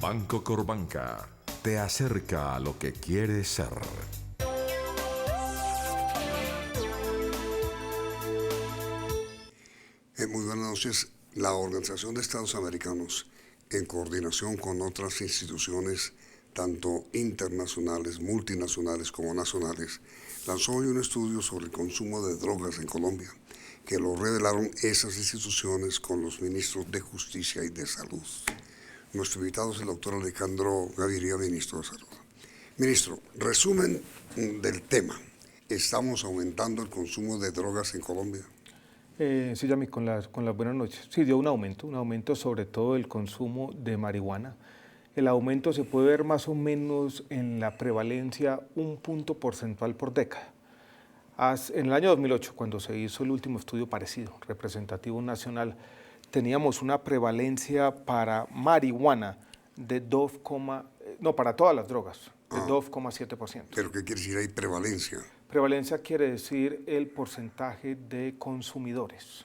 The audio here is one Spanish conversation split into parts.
Banco Corbanca te acerca a lo que quieres ser. Muy buenas noches. La Organización de Estados Americanos, en coordinación con otras instituciones, tanto internacionales, multinacionales como nacionales, lanzó hoy un estudio sobre el consumo de drogas en Colombia, que lo revelaron esas instituciones con los ministros de Justicia y de Salud. Nuestro invitado es el doctor Alejandro Gaviria, ministro de Salud. Ministro, resumen del tema. ¿Estamos aumentando el consumo de drogas en Colombia? Sí, Yami, con las buenas noches. Sí, dio un aumento sobre todo el consumo de marihuana. El aumento se puede ver más o menos en la prevalencia 1 punto porcentual por década. En el año 2008, cuando se hizo el último estudio parecido, representativo nacional, teníamos una prevalencia para marihuana de para todas las drogas, de 2,7%. ¿Pero qué quiere decir ahí prevalencia? Prevalencia quiere decir el porcentaje de consumidores,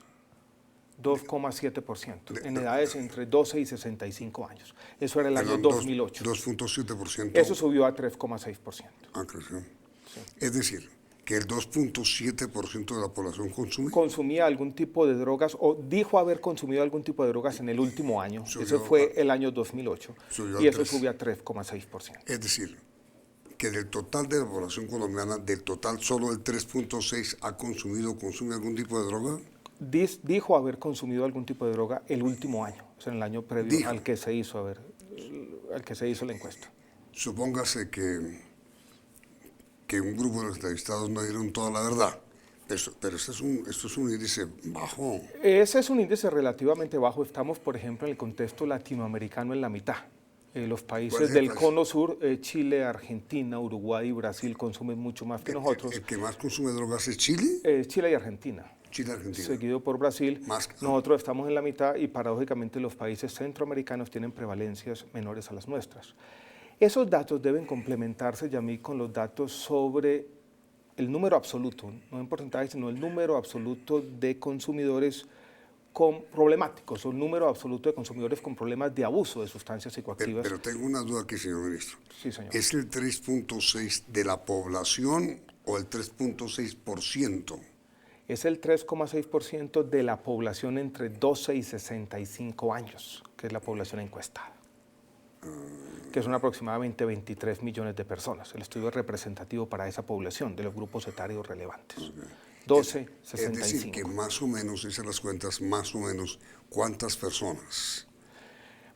2,7%, en edades entre 12 y 65 años. Eso era el año 2008. 2,7%. Eso subió a 3,6%. Ah, creció. Sí. Es decir, que el 2,7% de la población consume. Consumía algún tipo de drogas o dijo haber consumido algún tipo de drogas en el último año. Ese fue el año 2008 y eso subió a 3,6%. Es decir, que del total de la población colombiana, del total solo el 3,6% consume algún tipo de droga. Dijo haber consumido algún tipo de droga el último año, o sea, en el año previo al que se hizo la encuesta. Supóngase que un grupo de los entrevistados no dieron toda la verdad, pero esto es un índice bajo. Ese es un índice relativamente bajo. Estamos, por ejemplo, en el contexto latinoamericano en la mitad. Los países del cono sur, Chile, Argentina, Uruguay y Brasil consumen mucho más que nosotros. ¿El que más consume drogas es Chile? Chile y Argentina. Chile y Argentina. Seguido por Brasil. Nosotros estamos en la mitad y paradójicamente los países centroamericanos tienen prevalencias menores a las nuestras. Esos datos deben complementarse, Yamí, con los datos sobre el número absoluto, no en porcentaje, sino el número absoluto de consumidores problemáticos o el número absoluto de consumidores con problemas de abuso de sustancias psicoactivas. Pero tengo una duda aquí, señor ministro. Sí, señor. ¿Es el 3,6% de la población o el 3,6%? Es el 3,6% de la población entre 12 y 65 años, que es la población encuestada, que son aproximadamente 23 millones de personas. El estudio es representativo para esa población, de los grupos etarios relevantes. 12, 65. Es decir, que más o menos, hice las cuentas, más o menos, ¿cuántas personas?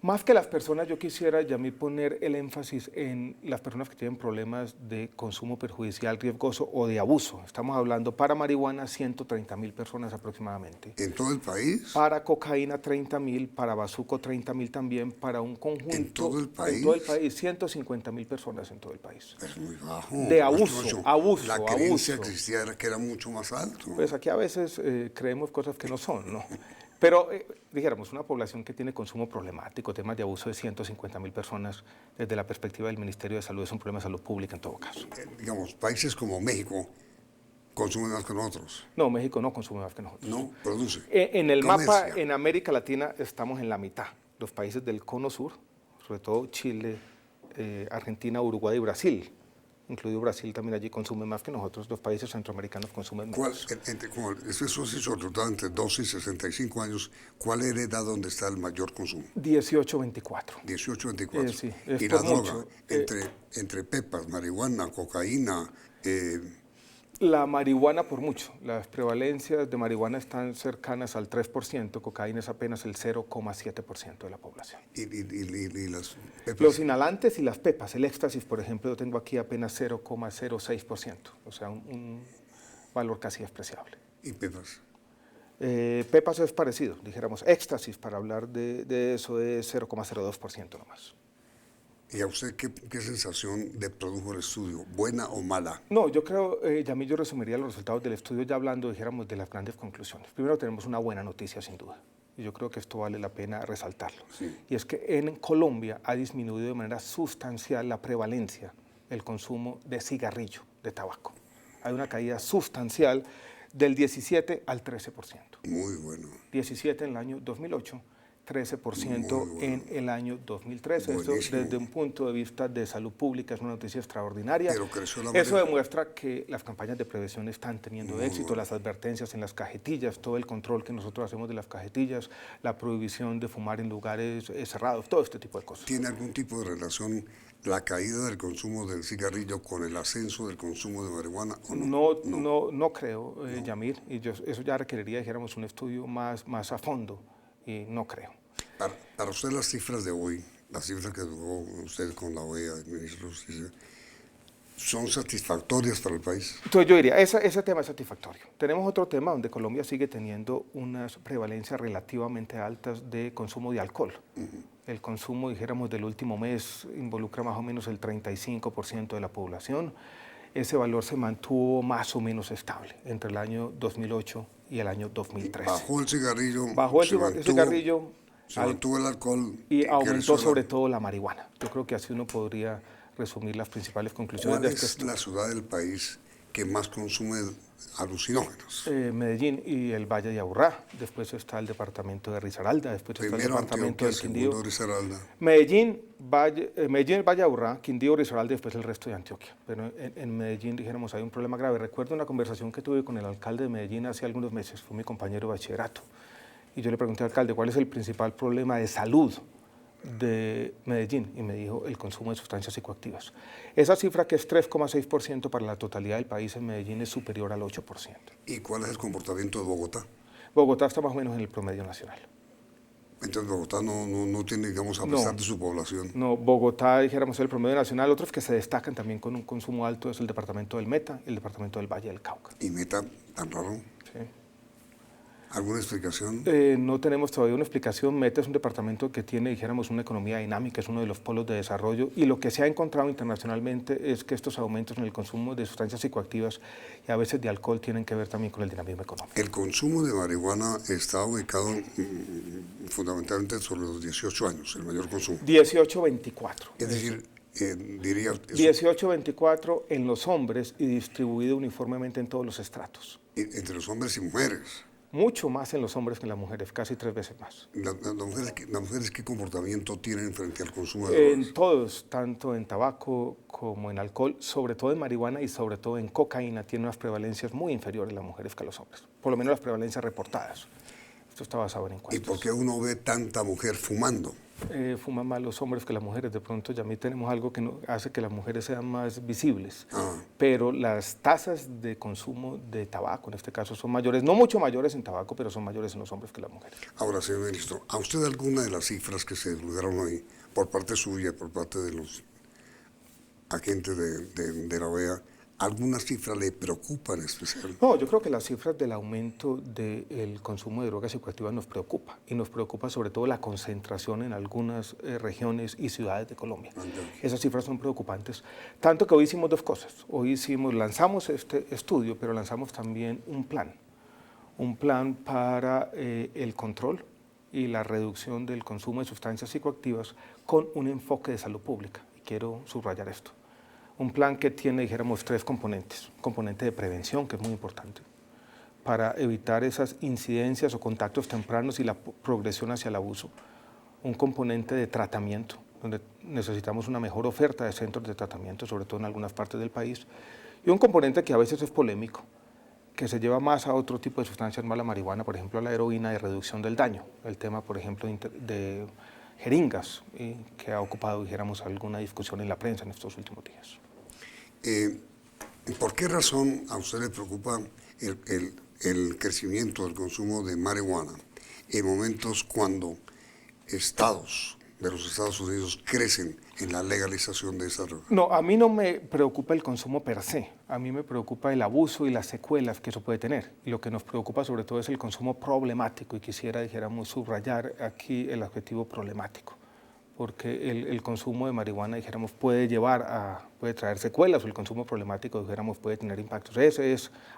Más que las personas, yo quisiera, Yamí, poner el énfasis en las personas que tienen problemas de consumo perjudicial, riesgoso o de abuso. Estamos hablando para marihuana, 130.000 personas aproximadamente. ¿En todo el país? Para cocaína, 30.000, para bazuco, 30.000 también, para un conjunto. ¿En todo el país? En todo el país, 150.000 personas en todo el país. Es muy bajo. De abuso. La creencia existía era que era mucho más alto. Pues aquí a veces creemos cosas que no son, ¿no? Pero, dijéramos, una población que tiene consumo problemático, temas de abuso de 150.000 personas, desde la perspectiva del Ministerio de Salud, es un problema de salud pública en todo caso. Digamos, países como México consumen más que nosotros. No, México no consume más que nosotros. No, produce. En el mapa, en América Latina, estamos en la mitad. Los países del cono sur, sobre todo Chile, Argentina, Uruguay y Brasil, incluido Brasil también allí consume más que nosotros, los países centroamericanos consumen menos. Eso es total entre 12 y 65 años, ¿cuál es la edad donde está el mayor consumo? 18-24. 18-24. Sí, y la droga, entre pepas, marihuana, cocaína. La marihuana por mucho, las prevalencias de marihuana están cercanas al 3%, cocaína es apenas el 0,7% de la población. ¿Y las pepas? Los inhalantes y las pepas, el éxtasis, por ejemplo, yo tengo aquí apenas 0,06%, o sea, un valor casi despreciable. ¿Y pepas? Pepas es parecido, dijéramos, éxtasis, para hablar de eso, es 0,02% nomás. ¿Y a usted qué sensación le produjo el estudio? ¿Buena o mala? No, yo creo, Yamí, yo resumiría los resultados del estudio ya hablando, dijéramos, de las grandes conclusiones. Primero tenemos una buena noticia, sin duda. Y yo creo que esto vale la pena resaltarlo. Sí. Y es que en Colombia ha disminuido de manera sustancial la prevalencia del consumo de cigarrillo, de tabaco. Hay una caída sustancial del 17 al 13%. Muy bueno. 17 en el año 2008, 13% Muy bueno. en el año 2013. Esto Buenísimo. desde un punto de vista de salud pública es una noticia extraordinaria. Pero creció la Eso marihuana. demuestra que las campañas de prevención están teniendo Muy éxito, bueno. las advertencias en las cajetillas, todo el control que nosotros hacemos de las cajetillas, la prohibición de fumar en lugares cerrados, todo este tipo de cosas. ¿Tiene algún tipo de relación la caída del consumo del cigarrillo con el ascenso del consumo de marihuana o no? No creo, Yamir, y eso ya requeriría, dijéramos, un estudio más a fondo, y no creo. Para usted las cifras de hoy, las cifras que tuvo usted con la OEA, el ministro de Justicia, ¿son satisfactorias para el país? Entonces yo diría, ese tema es satisfactorio. Tenemos otro tema donde Colombia sigue teniendo unas prevalencias relativamente altas de consumo de alcohol. El consumo, dijéramos, del último mes involucra más o menos el 35% de la población. Ese valor se mantuvo más o menos estable entre el año 2008 y el año 2013. Bajó el cigarrillo, Bajó el cigarrillo se mantuvo el alcohol y aumentó creció sobre todo la marihuana. Yo creo que así uno podría resumir las principales conclusiones ¿Cuál de este es estudio. la ciudad del país que más consume alucinógenos? Medellín y el Valle de Aburrá, después está el departamento de Risaralda, después está el Primero departamento Antioquia, del Quindío. segundo Risaralda. Medellín, el Valle de Aburrá, Quindío, Risaralda y después el resto de Antioquia. Pero en Medellín, dijéramos, hay un problema grave. Recuerdo una conversación que tuve con el alcalde de Medellín hace algunos meses, fue mi compañero de bachillerato, y yo le pregunté al alcalde cuál es el principal problema de salud de Medellín, y me dijo el consumo de sustancias psicoactivas. Esa cifra, que es 3,6% para la totalidad del país, en Medellín es superior al 8%. ¿Y cuál es el comportamiento de Bogotá? Bogotá está más o menos en el promedio nacional. Entonces Bogotá no tiene, digamos, a pesar de su población. No, Bogotá, dijéramos, el promedio nacional. Otros que se destacan también con un consumo alto es el departamento del Meta y el departamento del Valle del Cauca. ¿Y Meta, tan raro? Sí. ¿Alguna explicación? No tenemos todavía una explicación. Meta es un departamento que tiene, dijéramos, una economía dinámica, es uno de los polos de desarrollo, y lo que se ha encontrado internacionalmente es que estos aumentos en el consumo de sustancias psicoactivas y a veces de alcohol tienen que ver también con el dinamismo económico. El consumo de marihuana está ubicado fundamentalmente sobre los 18 años, el mayor consumo. 18-24. Es decir, diría... 18-24 en los hombres y distribuido uniformemente en todos los estratos. Entre los hombres y mujeres. Mucho más en los hombres que en las mujeres, casi 3 veces más. ¿Las mujeres qué comportamiento tienen frente al consumo de drogas? En todos, tanto en tabaco como en alcohol, sobre todo en marihuana y sobre todo en cocaína, tiene unas prevalencias muy inferiores las mujeres que los hombres, por lo menos las prevalencias reportadas. Esto está basado en encuestas. ¿Y por qué uno ve tanta mujer fumando? Fuman más los hombres que las mujeres. De pronto ya tenemos algo que hace que las mujeres sean más visibles. Pero las tasas de consumo de tabaco, en este caso, son mayores, no mucho mayores en tabaco, pero son mayores en los hombres que las mujeres. Ahora, señor ministro, ¿a usted alguna de las cifras que se divulgaron hoy, por parte suya, por parte de los agentes de la OEA, alguna cifra le preocupa en especial? No, yo creo que las cifras del aumento del consumo de drogas psicoactivas nos preocupa, y nos preocupa sobre todo la concentración en algunas regiones y ciudades de Colombia. Esas cifras son preocupantes, tanto que hoy hicimos 2 cosas. Hoy lanzamos este estudio, pero lanzamos también un plan para el control y la reducción del consumo de sustancias psicoactivas con un enfoque de salud pública, y quiero subrayar esto. Un plan que tiene, dijéramos, 3 componentes. Un componente de prevención, que es muy importante, para evitar esas incidencias o contactos tempranos y la progresión hacia el abuso. Un componente de tratamiento, donde necesitamos una mejor oferta de centros de tratamiento, sobre todo en algunas partes del país. Y un componente que a veces es polémico, que se lleva más a otro tipo de sustancias, más la marihuana, por ejemplo, a la heroína, de reducción del daño. El tema, por ejemplo, de jeringas, que ha ocupado, dijéramos, alguna discusión en la prensa en estos últimos días. ¿Por qué razón a usted le preocupa el crecimiento del consumo de marihuana en momentos cuando estados de los Estados Unidos crecen en la legalización de esa droga? No, a mí no me preocupa el consumo per se, a mí me preocupa el abuso y las secuelas que eso puede tener. Y lo que nos preocupa sobre todo es el consumo problemático, y quisiera, dijéramos, subrayar aquí el adjetivo problemático, porque el consumo de marihuana, dijéramos, puede traer secuelas, o el consumo problemático, dijéramos, puede tener impactos.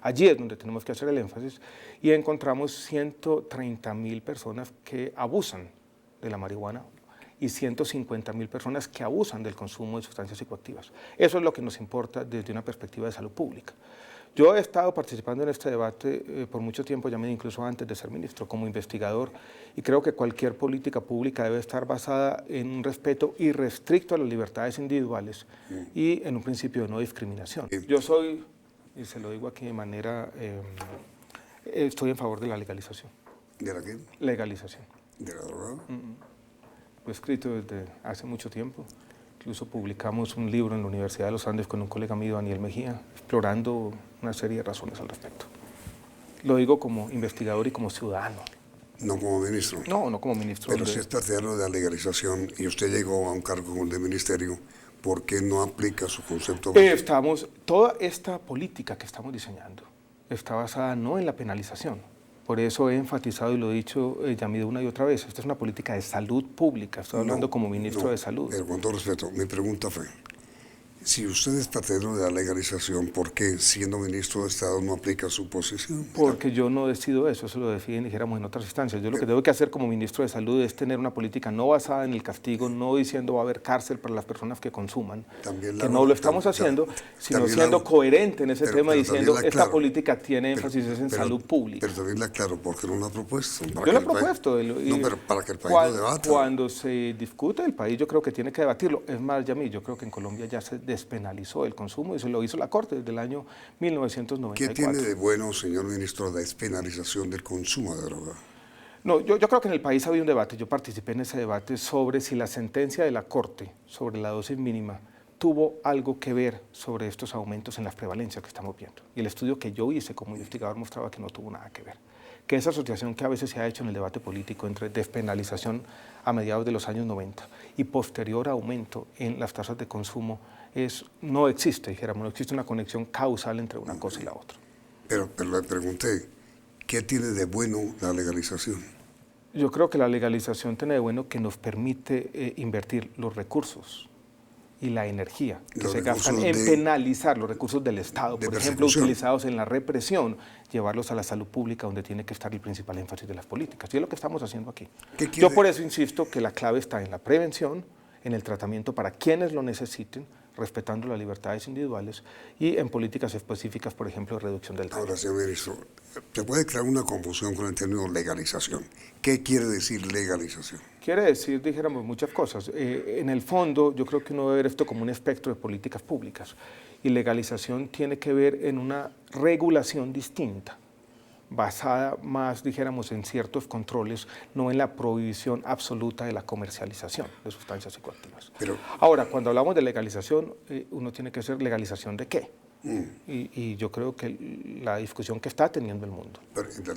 Allí es donde tenemos que hacer el énfasis, y encontramos 130.000 personas que abusan de la marihuana y 150.000 personas que abusan del consumo de sustancias psicoactivas. Eso es lo que nos importa desde una perspectiva de salud pública. Yo he estado participando en este debate por mucho tiempo, incluso antes de ser ministro, como investigador, y creo que cualquier política pública debe estar basada en un respeto irrestricto a las libertades individuales y en un principio de no discriminación. Yo soy, y se lo digo aquí de manera, estoy en favor de la legalización. ¿De la qué? Legalización. ¿De la droga? Lo he escrito desde hace mucho tiempo. Incluso publicamos un libro en la Universidad de los Andes con un colega mío, Daniel Mejía, explorando una serie de razones al respecto. Lo digo como investigador y como ciudadano. No como ministro. No como ministro. Pero si es partidario de la legalización y usted llegó a un cargo como el de ministerio, ¿por qué no aplica su concepto? Toda esta política que estamos diseñando está basada no en la penalización. Por eso he enfatizado y lo he dicho Yamid una y otra vez, esta es una política de salud pública, estoy hablando como ministro de salud. Pero con todo respeto, mi pregunta fue, si usted es partidario de la legalización, ¿por qué siendo ministro de Estado no aplica su posición? Porque yo no decido eso lo deciden, dijéramos, en otras instancias. Yo lo que tengo que hacer como ministro de Salud es tener una política no basada en el castigo, no diciendo va a haber cárcel para las personas que consuman, que no lo estamos haciendo, sino siendo coherente en ese tema, diciendo esta política tiene énfasis en salud pública. Pero también la aclaro, ¿por qué no la ha propuesto? Yo la he propuesto. No, pero para que el país lo debata. Cuando se discute el país, yo creo que tiene que debatirlo. Es más, Yamid, yo creo que en Colombia ya se despenalizó el consumo y se lo hizo la Corte desde el año 1994. ¿Qué tiene de bueno, señor ministro, la despenalización del consumo de droga? No, yo creo que en el país había un debate, yo participé en ese debate sobre si la sentencia de la Corte sobre la dosis mínima tuvo algo que ver sobre estos aumentos en las prevalencias que estamos viendo. Y el estudio que yo hice como investigador mostraba que no tuvo nada que ver. Que esa asociación que a veces se ha hecho en el debate político entre despenalización a mediados de los años 90 y posterior aumento en las tasas de consumo no existe, dijéramos, no existe una conexión causal entre una cosa y la otra. Pero le pregunté, ¿qué tiene de bueno la legalización? Yo creo que la legalización tiene de bueno que nos permite invertir los recursos y la energía que se gastan en penalizar los recursos del Estado, por ejemplo, utilizados en la represión, llevarlos a la salud pública, donde tiene que estar el principal énfasis de las políticas. Y es lo que estamos haciendo aquí. Yo por eso insisto que la clave está en la prevención, en el tratamiento para quienes lo necesiten, respetando las libertades individuales y en políticas específicas, por ejemplo, de reducción del daño. Ahora, señor ministro, se puede crear una confusión con el término legalización. ¿Qué quiere decir legalización? Quiere decir, dijéramos, muchas cosas. En el fondo, yo creo que uno debe ver esto como un espectro de políticas públicas y legalización tiene que ver en una regulación distinta, basada más, dijéramos, en ciertos controles, no en la prohibición absoluta de la comercialización de sustancias psicoactivas. Ahora, cuando hablamos de legalización, uno tiene que ser legalización de qué. Y yo creo que la discusión que está teniendo el mundo,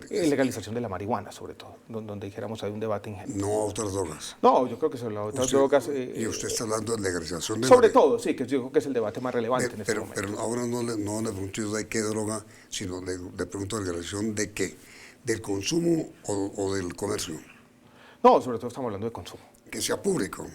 legalización de la marihuana sobre todo, donde dijéramos hay un debate ingente. No otras drogas. No, yo creo que sobre las otras drogas... y usted está hablando de legalización de sobre todo, sí, que yo creo que es el debate más relevante en este momento. Pero ahora no le pregunto de qué droga, sino le pregunto de legalización de qué, del consumo o del comercio. No, sobre todo estamos hablando de consumo. Que sea público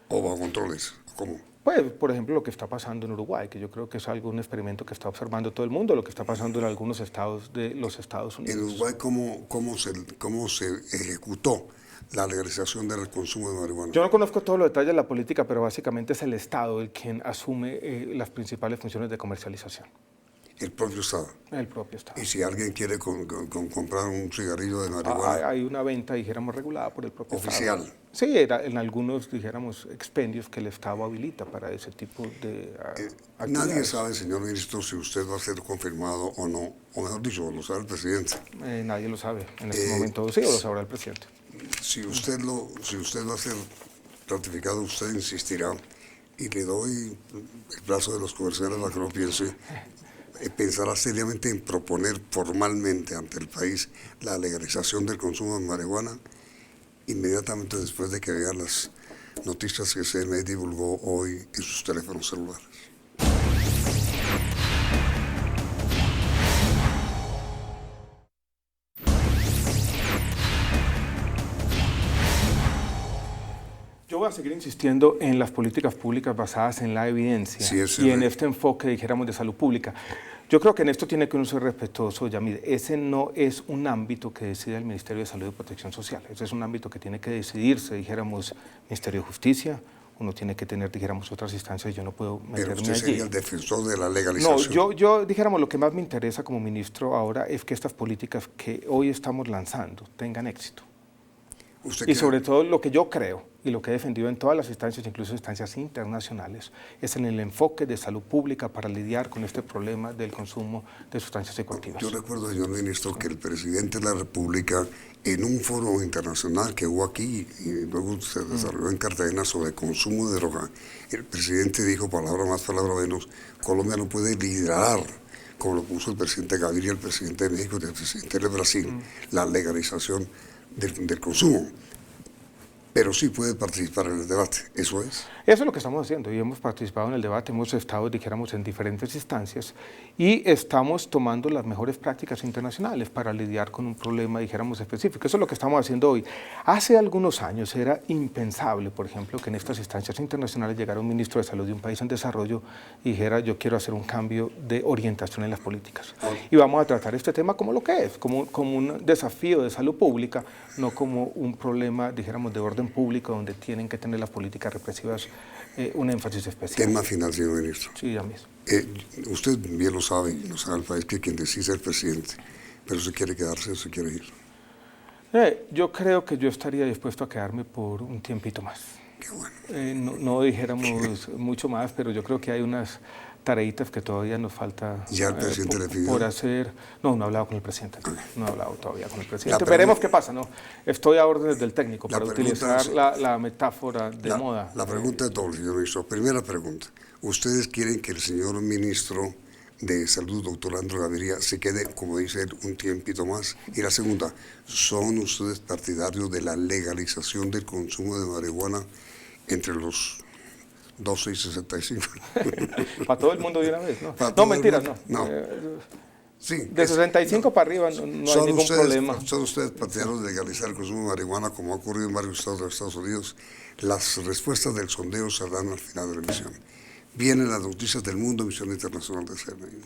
o bajo controles, ¿cómo? Pues, por ejemplo, lo que está pasando en Uruguay, que yo creo que es un experimento que está observando todo el mundo, lo que está pasando en algunos estados de los Estados Unidos. En Uruguay, ¿cómo se ejecutó la legalización del consumo de marihuana? Yo no conozco todos los detalles de la política, pero básicamente es el Estado el quien asume las principales funciones de comercialización. El propio Estado. El propio Estado. Y si alguien quiere comprar un cigarrillo de marihuana. Hay una venta, dijéramos, regulada por el propio oficial. Estado. Sí, en algunos, dijéramos, expendios que el Estado habilita para ese tipo de actividades. Nadie sabe, señor ministro, si usted va a ser confirmado o no, o mejor dicho, lo sabe el presidente. Nadie lo sabe en este momento, sí, o lo sabrá el presidente. Si usted va a ser ratificado, usted insistirá, y le doy el plazo de los comerciales para que lo piense, pensará seriamente en proponer formalmente ante el país la legalización del consumo de marihuana inmediatamente después de que vean las noticias que CNE divulgó hoy en sus teléfonos celulares. Yo voy a seguir insistiendo en las políticas públicas basadas en la evidencia y en este enfoque, dijéramos, de salud pública. Yo creo que en esto tiene que uno ser respetuoso, Yamid. Ese no es un ámbito que decide el Ministerio de Salud y Protección Social. Ese es un ámbito que tiene que decidirse, dijéramos, Ministerio de Justicia, uno tiene que tener, dijéramos, otras instancias, yo no puedo Pero meterme usted allí. sería el defensor de la No, legalización. yo, dijéramos, lo que más me interesa como ministro ahora es que estas políticas que hoy estamos lanzando tengan éxito. ¿Usted Y cree- sobre todo lo que yo creo y lo que he defendido en todas las instancias, incluso instancias internacionales, es en el enfoque de salud pública para lidiar con este problema del consumo de sustancias psicoactivas. Yo recuerdo, señor ministro, que el presidente de la República, en un foro internacional que hubo aquí y luego se desarrolló en Cartagena sobre consumo de droga, el presidente dijo, palabra más, palabra menos, Colombia no puede liderar, como lo puso el presidente Gaviria, el presidente de México y el presidente de Brasil, la legalización del consumo. Pero sí puede participar en el debate, ¿eso es? Eso es lo que estamos haciendo y hemos participado en el debate, hemos estado, dijéramos, en diferentes instancias y estamos tomando las mejores prácticas internacionales para lidiar con un problema, dijéramos, específico. Eso es lo que estamos haciendo hoy. Hace algunos años era impensable, por ejemplo, que en estas instancias internacionales llegara un ministro de salud de un país en desarrollo y dijera yo quiero hacer un cambio de orientación en las políticas. Y vamos a tratar este tema como lo que es, como un desafío de salud pública, no como un problema, dijéramos, de orden público donde tienen que tener las políticas represivas un énfasis especial. Tema final, señor ministro. Sí, ya mismo. Usted bien lo sabe y lo sabe el país que quien decide es el presidente, pero se quiere quedarse o se quiere ir. Yo creo que yo estaría dispuesto a quedarme por un tiempito más. Qué bueno. No dijéramos mucho más, pero yo creo que hay unas tareitas que todavía nos falta ¿Ya el presidente le pidió? por hacer. No he hablado con el presidente, no he hablado todavía con el presidente. pregunta- Veremos qué pasa, ¿no? Estoy a órdenes del técnico La para pregunta utilizar es- la metáfora de moda. La pregunta es doble, señor ministro. Primera pregunta, ¿ustedes quieren que el señor ministro de Salud, doctor Andrés Gaviria, se quede, como dice él, un tiempito más? Y la segunda, ¿son ustedes partidarios de la legalización del consumo de marihuana entre los 12 y 65? Para todo el mundo de una vez, ¿no? Para No, todo el mentiras, mundo, no. no. Sí, De 65 para arriba no hay ningún problema. ¿Son ustedes partidarios de legalizar el consumo de marihuana como ha ocurrido en varios estados de Estados Unidos? Las respuestas del sondeo se dan al final de la emisión. Vienen las noticias del mundo, emisión internacional de CNN.